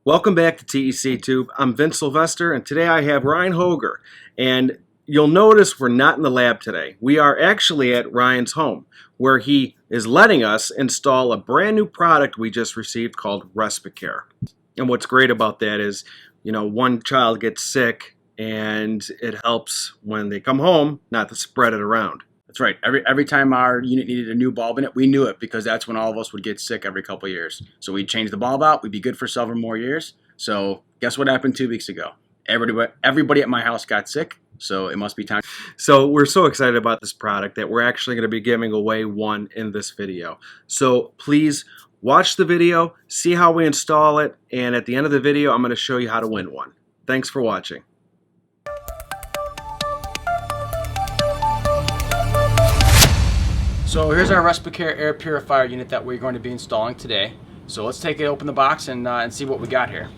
Welcome back to TEC Tube. I'm Vince Sylvester, and today I have Ryan Hoger. And you'll notice we're not in the lab today. We are actually at Ryan's home, where he is letting us install a brand new product we just received called Respicaire. And what's great about that is, one child gets sick, and it helps when they come home not to spread it around. That's right. Every time our unit needed a new bulb in it, we knew it because that's when all of us would get sick every couple of years. So we'd change the bulb out. We'd be good for several more years. So guess what happened 2 weeks ago? Everybody at my house got sick, so it must be time. So we're so excited about this product that we're actually going to be giving away one in this video. So please watch the video, see how we install it, and at the end of the video, I'm going to show you how to win one. Thanks for watching. So here's our Respicaire air purifier unit that we're going to be installing today. So let's take it, open the box, and see what we got here.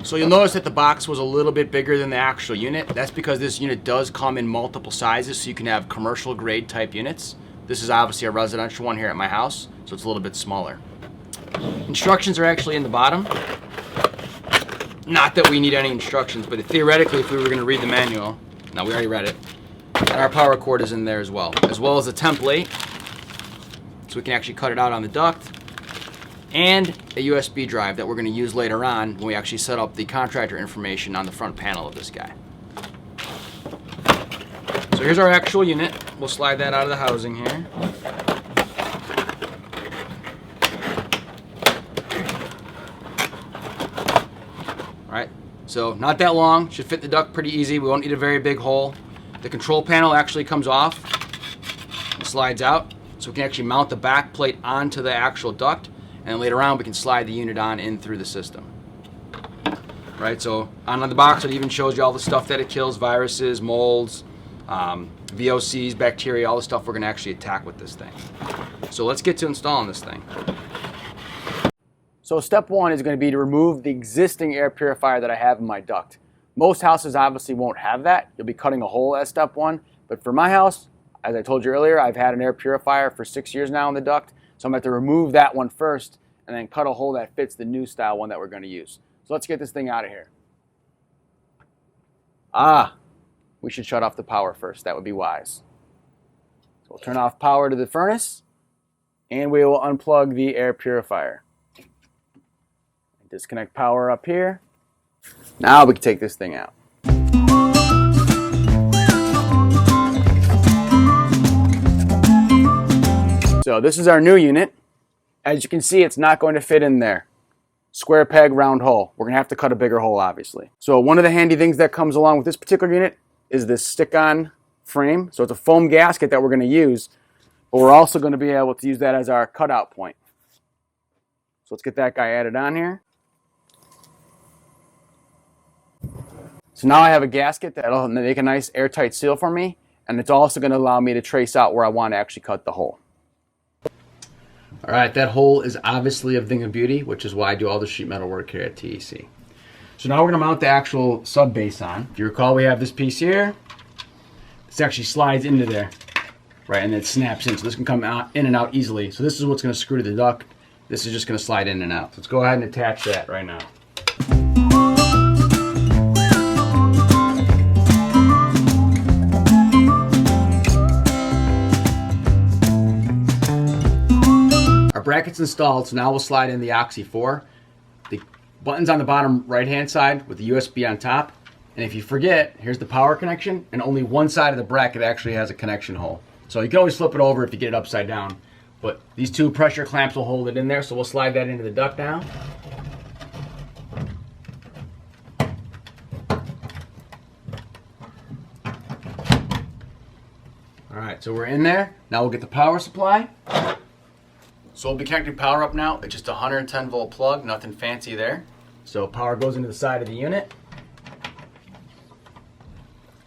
So you'll notice that the box was a little bit bigger than the actual unit. That's because this unit does come in multiple sizes, so you can have commercial grade type units. This is obviously a residential one here at my house, so it's a little bit smaller. Instructions are actually in the bottom. Not that we need any instructions, but theoretically if we were going to read the manual, now we already read it, and our power cord is in there as well as a template, so we can actually cut it out on the duct, and a USB drive that we're going to use later on when we actually set up the contractor information on the front panel of this guy. So here's our actual unit. We'll slide that out of the housing here. Alright, so not that long, should fit the duct pretty easy. We won't need a very big hole. The control panel actually comes off and slides out, so we can actually mount the back plate onto the actual duct, and then later on we can slide the unit on in through the system. Right, so on the box it even shows you all the stuff that it kills: viruses, molds, VOCs, bacteria, all the stuff we're going to actually attack with this thing. So let's get to installing this thing. So step one is going to be to remove the existing air purifier that I have in my duct. Most houses obviously won't have that. You'll be cutting a hole as step one. But for my house, as I told you earlier, I've had an air purifier for 6 years now in the duct. So I'm going to have to remove that one first and then cut a hole that fits the new style one that we're going to use. So let's get this thing out of here. We should shut off the power first. That would be wise. So we'll turn off power to the furnace, and we will unplug the air purifier. Disconnect power up here. Now we can take this thing out. So this is our new unit. As you can see, it's not going to fit in there. Square peg, round hole. We're going to have to cut a bigger hole, obviously. So one of the handy things that comes along with this particular unit is this stick-on frame. So it's a foam gasket that we're going to use, but we're also going to be able to use that as our cutout point. So let's get that guy added on here. So now I have a gasket that'll make a nice airtight seal for me, and it's also going to allow me to trace out where I want to actually cut the hole. Alright, that hole is obviously a thing of beauty, which is why I do all the sheet metal work here at TEC. So now we're going to mount the actual sub base on. If you recall, we have this piece here. This actually slides into there, right, and it snaps in, so this can come out in and out easily. So this is what's going to screw to the duct. This is just going to slide in and out. So let's go ahead and attach that right now. Our bracket's installed, so now we'll slide in the OXY4. The button's on the bottom right-hand side with the USB on top. And if you forget, here's the power connection, and only one side of the bracket actually has a connection hole. So you can always flip it over if you get it upside down. But these two pressure clamps will hold it in there, so we'll slide that into the duct now. Alright, so we're in there. Now we'll get the power supply. So we'll be connecting power up now. It's just a 110 volt plug, nothing fancy there. So power goes into the side of the unit.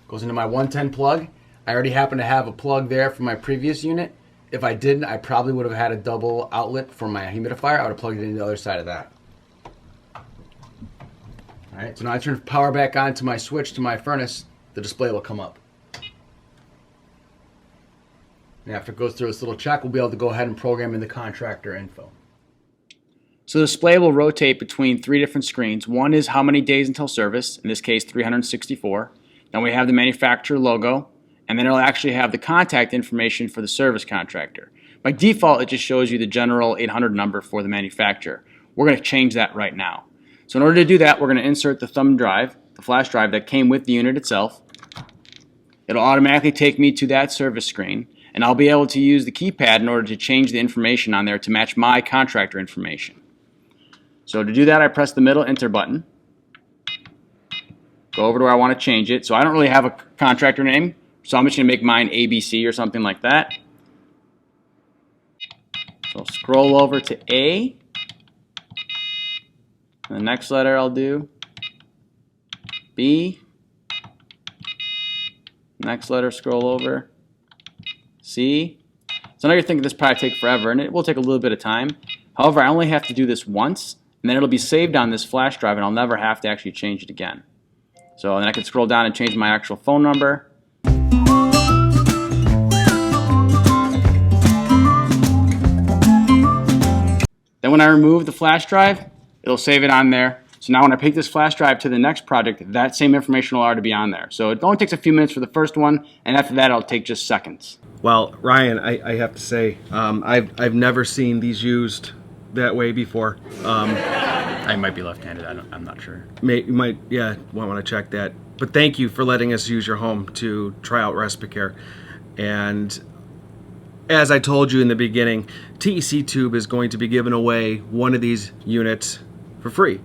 Goes into my 110 plug. I already happen to have a plug there from my previous unit. If I didn't, I probably would have had a double outlet for my humidifier. I would have plugged it into the other side of that. Alright, so now I turn power back on to my switch to my furnace. The display will come up. And after it goes through this little check, we'll be able to go ahead and program in the contractor info. So the display will rotate between 3 different screens. One is how many days until service, in this case 364. Then we have the manufacturer logo, and then it'll actually have the contact information for the service contractor. By default, it just shows you the general 800 number for the manufacturer. We're going to change that right now. So in order to do that, we're going to insert the thumb drive, the flash drive that came with the unit itself. It'll automatically take me to that service screen, and I'll be able to use the keypad in order to change the information on there to match my contractor information. So to do that, I press the middle enter button. Go over to where I want to change it. So I don't really have a contractor name, so I'm just going to make mine ABC or something like that. So I'll scroll over to A. And the next letter I'll do B. Next letter, scroll over. C. So now you're thinking this probably take forever, and it will take a little bit of time. However, I only have to do this once, and then it'll be saved on this flash drive, and I'll never have to actually change it again. So then I can scroll down and change my actual phone number. Then when I remove the flash drive, it'll save it on there. So now when I pick this flash drive to the next project, that same information will already be on there. So it only takes a few minutes for the first one, and after that it'll take just seconds. Well, Ryan, I have to say, I've never seen these used that way before. I might be left-handed, I'm not sure. You might want to check that. But thank you for letting us use your home to try out Respicaire. And as I told you in the beginning, TEC Tube is going to be giving away one of these units for free.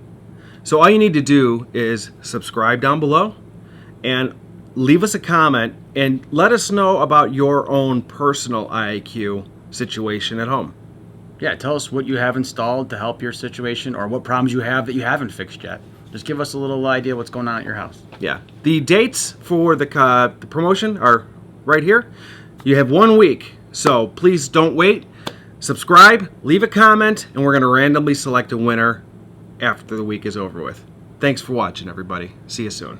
So all you need to do is subscribe down below and leave us a comment and let us know about your own personal IAQ situation at home. Yeah, tell us what you have installed to help your situation, or what problems you have that you haven't fixed yet. Just give us a little idea what's going on at your house. Yeah, the dates for the promotion are right here. You have 1 week, so please don't wait. Subscribe, leave a comment, and we're going to randomly select a winner after the week is over with. Thanks for watching, everybody. See you soon.